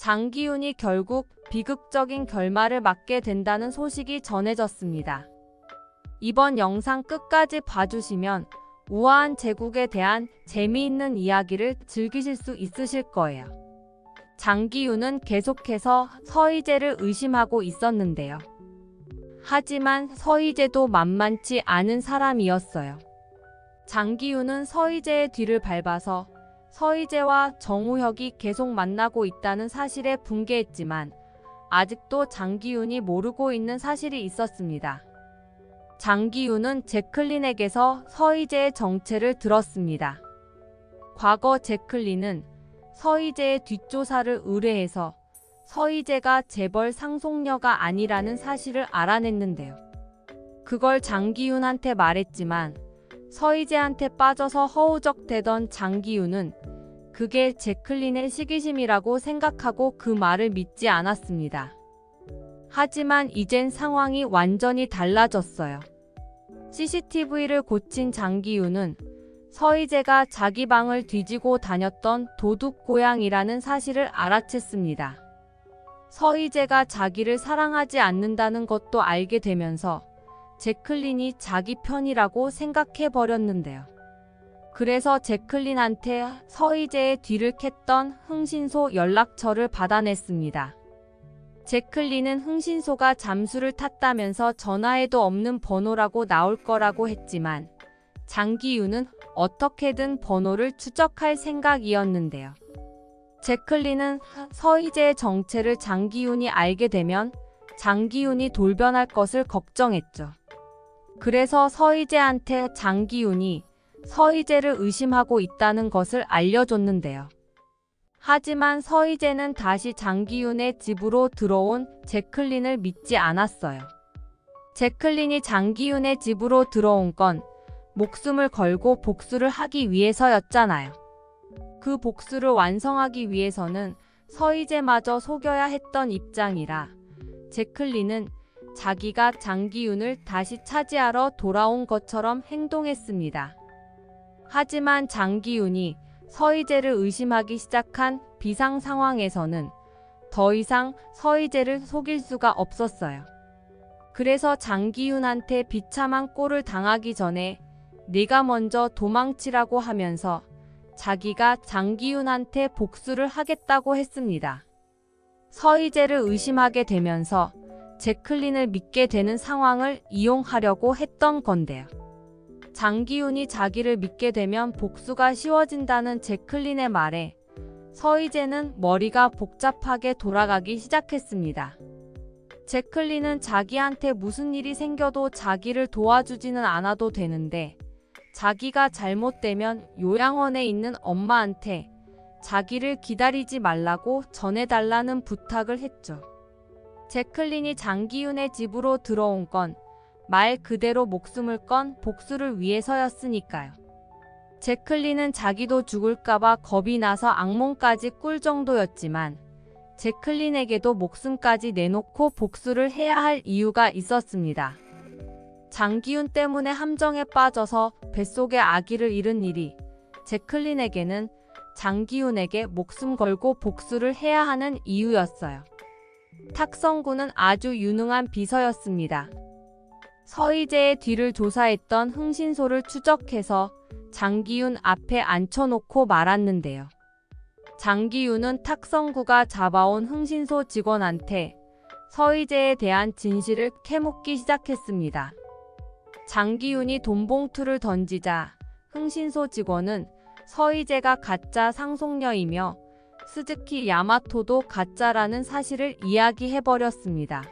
장기훈이 결국 비극적인 결말을 맞게 된다는 소식이 전해졌습니다. 이번 영상 끝까지 봐주시면 우아한 제국에 대한 재미있는 이야기를 즐기실 수 있으실 거예요. 장기훈은 계속해서 서희재를 의심하고 있었는데요. 하지만 서희재도 만만치 않은 사람이었어요. 장기훈은 서희재의 뒤를 밟아서 서희재와 정우혁이 계속 만나고 있다는 사실에 분개했지만 아직도 장기훈이 모르고 있는 사실이 있었습니다. 장기훈은 제클린에게서 서희재의 정체를 들었습니다. 과거 제클린은 서희재의 뒷조사를 의뢰해서 서희재가 재벌 상속녀가 아니라는 사실을 알아냈는데요. 그걸 장기훈한테 말했지만 서희재한테 빠져서 허우적대던 장기훈은 그게 제클린의 시기심이라고 생각하고 그 말을 믿지 않았습니다. 하지만 이젠 상황이 완전히 달라졌어요. CCTV를 고친 장기훈은 서희재가 자기 방을 뒤지고 다녔던 도둑고양이라는 사실을 알아챘습니다. 서희재가 자기를 사랑하지 않는다는 것도 알게 되면서 제클린이 자기 편이라고 생각해버렸는데요. 그래서 제클린한테 서희재의 뒤를 캤던 흥신소 연락처를 받아냈습니다. 제클린은 흥신소가 잠수를 탔다면서 전화해도 없는 번호라고 나올 거라고 했지만 장기훈은 어떻게든 번호를 추적할 생각이었는데요. 제클린은 서희재의 정체를 장기훈이 알게 되면 장기훈이 돌변할 것을 걱정했죠. 그래서 서희재한테 장기훈이 서희재를 의심하고 있다는 것을 알려줬는데요. 하지만 서희재는 다시 장기훈의 집으로 들어온 제클린을 믿지 않았어요. 제클린이 장기훈의 집으로 들어온 건 목숨을 걸고 복수를 하기 위해서였잖아요. 그 복수를 완성하기 위해서는 서희재마저 속여야 했던 입장이라 제클린은 자기가 장기훈을 다시 차지하러 돌아온 것처럼 행동했습니다. 하지만 장기훈이 서희재를 의심하기 시작한 비상 상황에서는 더 이상 서희재를 속일 수가 없었어요. 그래서 장기훈한테 비참한 꼴을 당하기 전에 네가 먼저 도망치라고 하면서 자기가 장기훈한테 복수를 하겠다고 했습니다. 서희재를 의심하게 되면서 제클린을 믿게 되는 상황을 이용하려고 했던 건데요. 장기훈이 자기를 믿게 되면 복수가 쉬워진다는 제클린의 말에 서희재는 머리가 복잡하게 돌아가기 시작했습니다. 제클린은 자기한테 무슨 일이 생겨도 자기를 도와주지는 않아도 되는데 자기가 잘못되면 요양원에 있는 엄마한테 자기를 기다리지 말라고 전해달라는 부탁을 했죠. 제클린이 장기훈의 집으로 들어온 건 말 그대로 목숨을 건 복수를 위해서였으니까요. 제클린은 자기도 죽을까봐 겁이 나서 악몽까지 꿀 정도였지만 제클린에게도 목숨까지 내놓고 복수를 해야 할 이유가 있었습니다. 장기훈 때문에 함정에 빠져서 뱃속에 아기를 잃은 일이 제클린에게는 장기훈에게 목숨 걸고 복수를 해야 하는 이유였어요. 탁성구는 아주 유능한 비서였습니다. 서희재의 뒤를 조사했던 흥신소를 추적해서 장기훈 앞에 앉혀놓고 말았는데요. 장기훈은 탁성구가 잡아온 흥신소 직원한테 서희재에 대한 진실을 캐묻기 시작했습니다. 장기훈이 돈봉투를 던지자 흥신소 직원은 서희재가 가짜 상속녀이며 스즈키 야마토도 가짜라는 사실을 이야기해버렸습니다.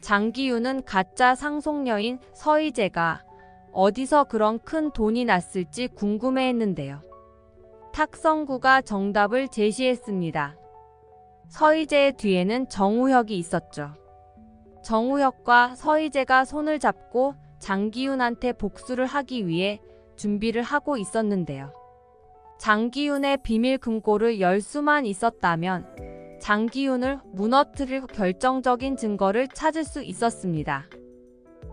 장기훈은 가짜 상속녀인 서희재가 어디서 그런 큰 돈이 났을지 궁금해했는데요. 탁성구가 정답을 제시했습니다. 서희재의 뒤에는 정우혁이 있었죠. 정우혁과 서희재가 손을 잡고 장기훈한테 복수를 하기 위해 준비를 하고 있었는데요. 장기훈의 비밀 금고를 열 수만 있었다면 장기훈을 무너뜨릴 결정적인 증거를 찾을 수 있었습니다.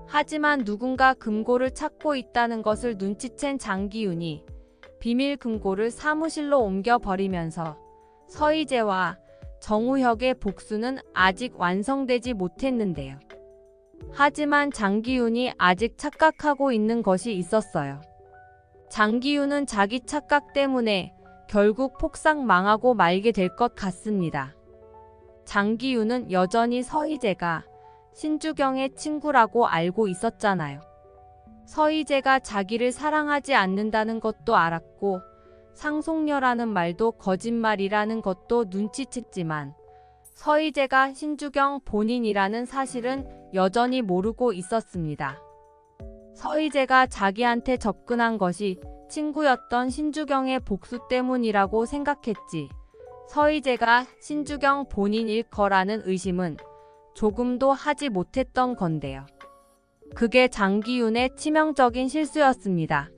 하지만 누군가 금고를 찾고 있다는 것을 눈치챈 장기훈이 비밀 금고를 사무실로 옮겨버리면서 서희재와 정우혁의 복수는 아직 완성되지 못했는데요. 하지만 장기훈이 아직 착각하고 있는 것이 있었어요. 장기훈은 자기 착각 때문에 결국 폭삭 망하고 말게 될 것 같습니다. 장기훈은 여전히 서희재가 신주경의 친구라고 알고 있었잖아요. 서희재가 자기를 사랑하지 않는다는 것도 알았고 상속녀라는 말도 거짓말이라는 것도 눈치챘지만 서희재가 신주경 본인이라는 사실은 여전히 모르고 있었습니다. 서희재가 자기한테 접근한 것이 친구였던 신주경의 복수 때문이라고 생각했지 서희재가 신주경 본인일 거라는 의심은 조금도 하지 못했던 건데요. 그게 장기훈의 치명적인 실수였습니다.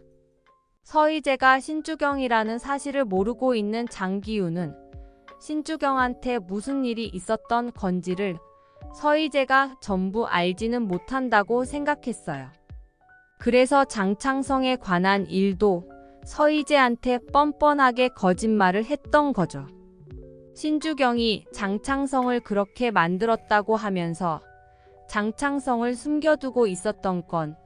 서희재가 신주경이라는 사실을 모르고 있는 장기훈은 신주경한테 무슨 일이 있었던 건지를 서희재가 전부 알지는 못한다고 생각했어요. 그래서 장창성에 관한 일도 서희재한테 뻔뻔하게 거짓말을 했던 거죠. 신주경이 장창성을 그렇게 만들었다고 하면서 장창성을 숨겨두고 있었던 건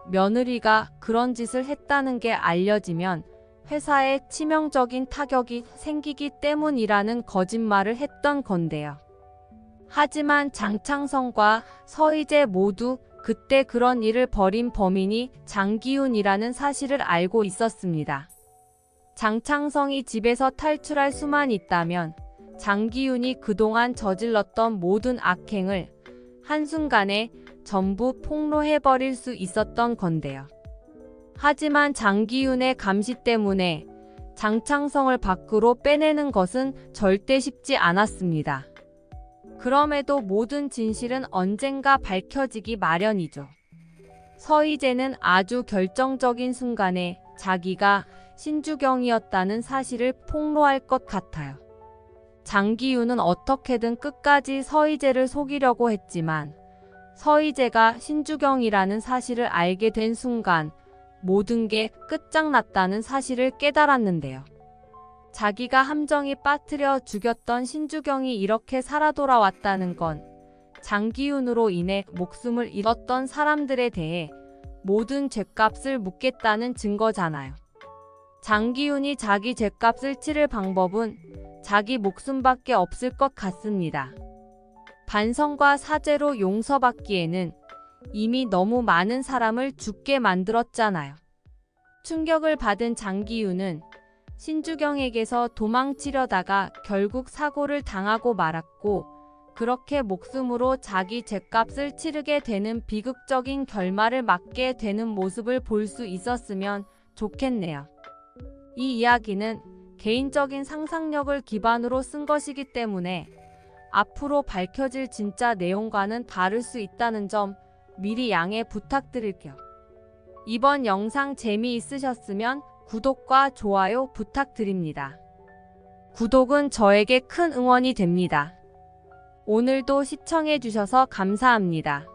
며느리가 그런 짓을 했다는 게 알려지면 회사에 치명적인 타격이 생기기 때문이라는 거짓말을 했던 건데요. 하지만 장창성과 서희재 모두 그때 그런 일을 벌인 범인이 장기훈이라는 사실을 알고 있었습니다. 장창성이 집에서 탈출할 수만 있다면 장기훈이 그동안 저질렀던 모든 악행을 한순간에 전부 폭로해버릴 수 있었던 건데요. 하지만 장기훈의 감시 때문에 장창성을 밖으로 빼내는 것은 절대 쉽지 않았습니다. 그럼에도 모든 진실은 언젠가 밝혀지기 마련이죠. 서희재는 아주 결정적인 순간에 자기가 신주경이었다는 사실을 폭로할 것 같아요. 장기훈은 어떻게든 끝까지 서희재를 속이려고 했지만 서희재가 신주경이라는 사실을 알게 된 순간 모든 게 끝장났다는 사실을 깨달았는데요. 자기가 함정이 빠뜨려 죽였던 신주경이 이렇게 살아 돌아왔다는 건 장기훈으로 인해 목숨을 잃었던 사람들에 대해 모든 죗값을 묻겠다는 증거잖아요. 장기훈이 자기 죗값을 치를 방법은 자기 목숨밖에 없을 것 같습니다. 반성과 사죄로 용서받기에는 이미 너무 많은 사람을 죽게 만들었잖아요. 충격을 받은 장기훈은 신주경에게서 도망치려다가 결국 사고를 당하고 말았고 그렇게 목숨으로 자기 죗값을 치르게 되는 비극적인 결말을 맞게 되는 모습을 볼 수 있었으면 좋겠네요. 이 이야기는 개인적인 상상력을 기반으로 쓴 것이기 때문에 앞으로 밝혀질 진짜 내용과는 다를 수 있다는 점 미리 양해 부탁드릴게요. 이번 영상 재미있으셨으면 구독과 좋아요 부탁드립니다. 구독은 저에게 큰 응원이 됩니다. 오늘도 시청해주셔서 감사합니다.